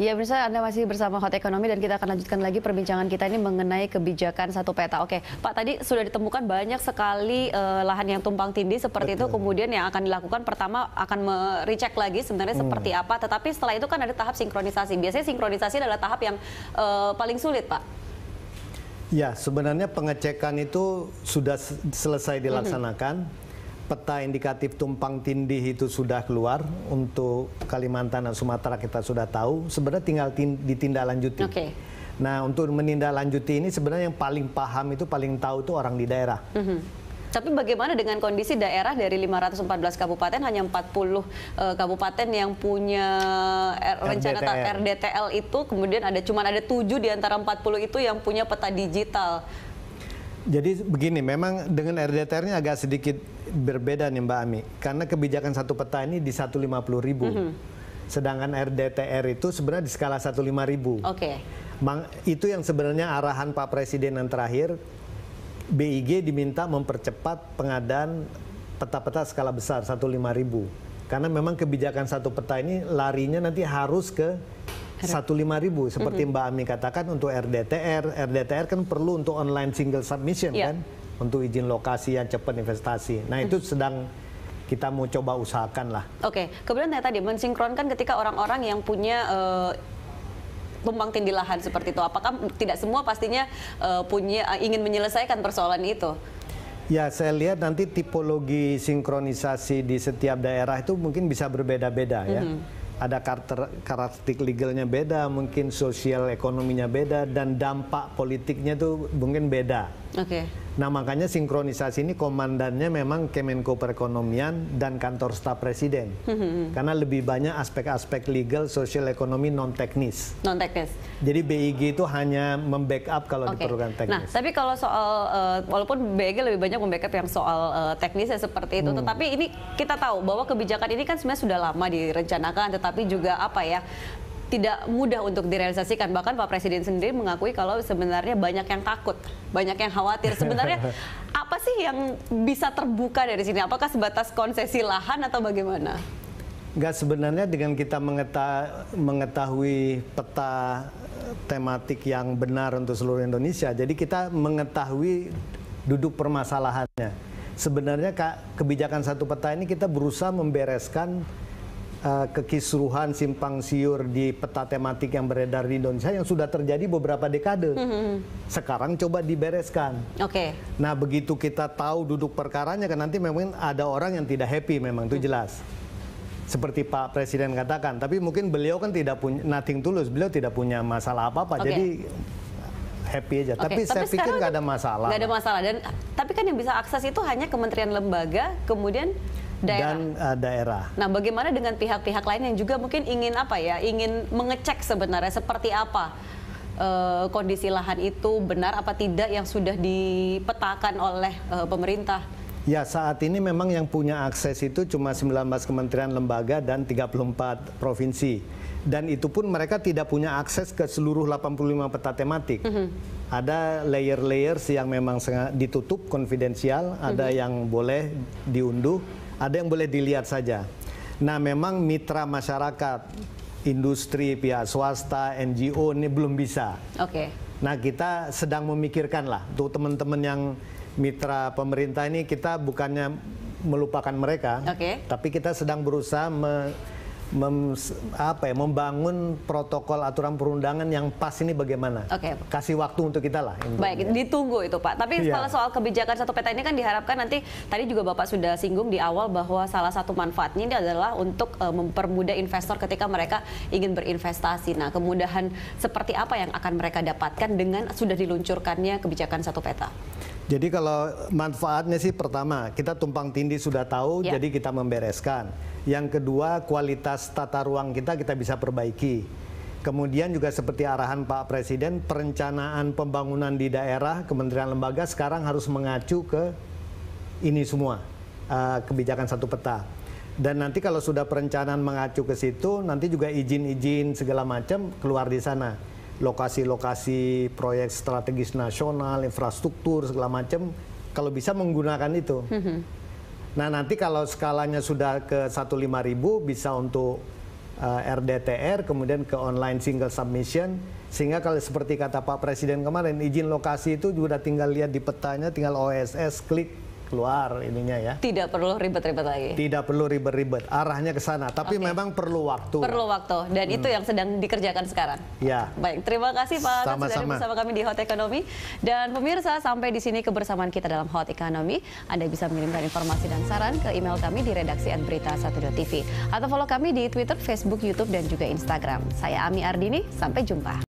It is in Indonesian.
Ya, pemirsa, Anda masih bersama Hot Ekonomi dan kita akan lanjutkan lagi perbincangan kita ini mengenai kebijakan satu peta. Oke, Pak, tadi sudah ditemukan banyak sekali lahan yang tumpang tindih seperti itu. Kemudian yang akan dilakukan pertama akan merecek lagi sebenarnya seperti apa. Tetapi setelah itu kan ada tahap sinkronisasi. Biasanya sinkronisasi adalah tahap yang paling sulit, Pak. Ya, sebenarnya pengecekan itu sudah selesai dilaksanakan. Peta indikatif tumpang tindih itu sudah keluar untuk Kalimantan dan Sumatera, kita sudah tahu. Sebenarnya tinggal ditindaklanjuti. Nah, untuk menindaklanjuti ini sebenarnya yang paling paham itu, paling tahu itu orang di daerah. Tapi bagaimana dengan kondisi daerah dari 514 kabupaten, hanya 40 kabupaten yang punya rencana RDTL itu, kemudian cuma ada 7 di antara 40 itu yang punya peta digital. Jadi begini, memang dengan RDTR-nya agak sedikit berbeda nih Mbak Ami, karena kebijakan satu peta ini di 150.000, sedangkan RDTR itu sebenarnya di skala 105.000. Itu yang sebenarnya arahan Pak Presiden yang terakhir, BIG diminta mempercepat pengadaan peta-peta skala besar 105.000, karena memang kebijakan satu peta ini larinya nanti harus ke 105.000 seperti Mbak Ami katakan. Untuk RDTR kan perlu untuk online single submission kan, untuk izin lokasi yang cepat investasi. Nah itu sedang kita mau coba usahakan lah. Kemudian tadi mensinkronkan ketika orang-orang yang punya tumpang tindih lahan seperti itu, apakah tidak semua pastinya ingin menyelesaikan persoalan itu? Ya, saya lihat nanti tipologi sinkronisasi di setiap daerah itu mungkin bisa berbeda-beda ya. Ada karakteristik legalnya beda, mungkin sosial ekonominya beda, dan dampak politiknya tuh mungkin beda. Nah, makanya sinkronisasi ini komandannya memang Kemenko Perekonomian dan kantor staf presiden. Karena lebih banyak aspek-aspek legal, sosial ekonomi, non-teknis. Jadi BIG itu hanya membackup kalau diperlukan teknis. Nah, tapi kalau soal, walaupun BIG lebih banyak membackup yang soal teknisnya seperti itu, tetapi ini kita tahu bahwa kebijakan ini kan sebenarnya sudah lama direncanakan, tetapi juga tidak mudah untuk direalisasikan. Bahkan Pak Presiden sendiri mengakui kalau sebenarnya banyak yang takut, banyak yang khawatir. Sebenarnya apa sih yang bisa terbuka dari sini? Apakah sebatas konsesi lahan atau bagaimana? Enggak, sebenarnya dengan kita mengetahui peta tematik yang benar untuk seluruh Indonesia, jadi kita mengetahui duduk permasalahannya. Sebenarnya kebijakan satu peta ini kita berusaha membereskan kekisruhan simpang siur di peta tematik yang beredar di Indonesia yang sudah terjadi beberapa dekade. Sekarang coba dibereskan. Nah, begitu kita tahu duduk perkaranya, kan nanti memang ada orang yang tidak happy, memang itu jelas. Seperti Pak Presiden katakan, tapi mungkin beliau kan tidak punya nothing tulus, beliau tidak punya masalah apa-apa, jadi happy aja. Tapi saya pikir nggak ada masalah. Nggak ada masalah. Tapi kan yang bisa akses itu hanya kementerian lembaga, kemudian daerah. Nah, bagaimana dengan pihak-pihak lain yang juga mungkin ingin ingin mengecek sebenarnya seperti apa kondisi lahan itu, benar apa tidak yang sudah dipetakan oleh pemerintah? Ya, saat ini memang yang punya akses itu cuma 19 kementerian lembaga dan 34 provinsi. Dan itu pun mereka tidak punya akses ke seluruh 85 peta tematik. Ada layer-layers yang memang ditutup, konfidensial, ada yang boleh diunduh, ada yang boleh dilihat saja. Nah, memang mitra masyarakat, industri, pihak swasta, NGO ini belum bisa. Nah, kita sedang memikirkan lah, untuk teman-teman yang mitra pemerintah ini, kita bukannya melupakan mereka, tapi kita sedang berusaha membangun protokol aturan perundangan yang pas ini bagaimana. Kasih waktu untuk kita lah. Baik, ditunggu itu Pak. Tapi kalau soal kebijakan satu peta ini kan diharapkan nanti, tadi juga Bapak sudah singgung di awal bahwa salah satu manfaatnya ini adalah untuk mempermudah investor ketika mereka ingin berinvestasi. Nah, kemudahan seperti apa yang akan mereka dapatkan dengan sudah diluncurkannya kebijakan satu peta? Jadi kalau manfaatnya sih, pertama, kita tumpang tindih sudah tahu, jadi kita membereskan. Yang kedua, kualitas tata ruang kita bisa perbaiki. Kemudian juga seperti arahan Pak Presiden, perencanaan pembangunan di daerah, kementerian lembaga sekarang harus mengacu ke ini semua, kebijakan satu peta. Dan nanti kalau sudah perencanaan mengacu ke situ, nanti juga izin-izin segala macam keluar di sana. Lokasi-lokasi proyek strategis nasional, infrastruktur segala macam, kalau bisa menggunakan itu. Nah, nanti kalau skalanya sudah ke 105.000 bisa untuk RDTR, kemudian ke online single submission, sehingga kalau seperti kata Pak Presiden kemarin, izin lokasi itu juga tinggal lihat di petanya, tinggal OSS, klik, keluar ininya ya. Tidak perlu ribet-ribet lagi. Tidak perlu ribet-ribet, arahnya ke sana. Tapi memang perlu waktu. Perlu waktu, dan itu yang sedang dikerjakan sekarang. Ya. Baik, terima kasih Pak Atas sudah bersama kami di Hot Economy. Dan pemirsa, sampai di sini kebersamaan kita dalam Hot Economy. Anda bisa mengirimkan informasi dan saran ke email kami di redaksi@berita1.tv atau follow kami di Twitter, Facebook, YouTube, dan juga Instagram. Saya Ami Ardini, sampai jumpa.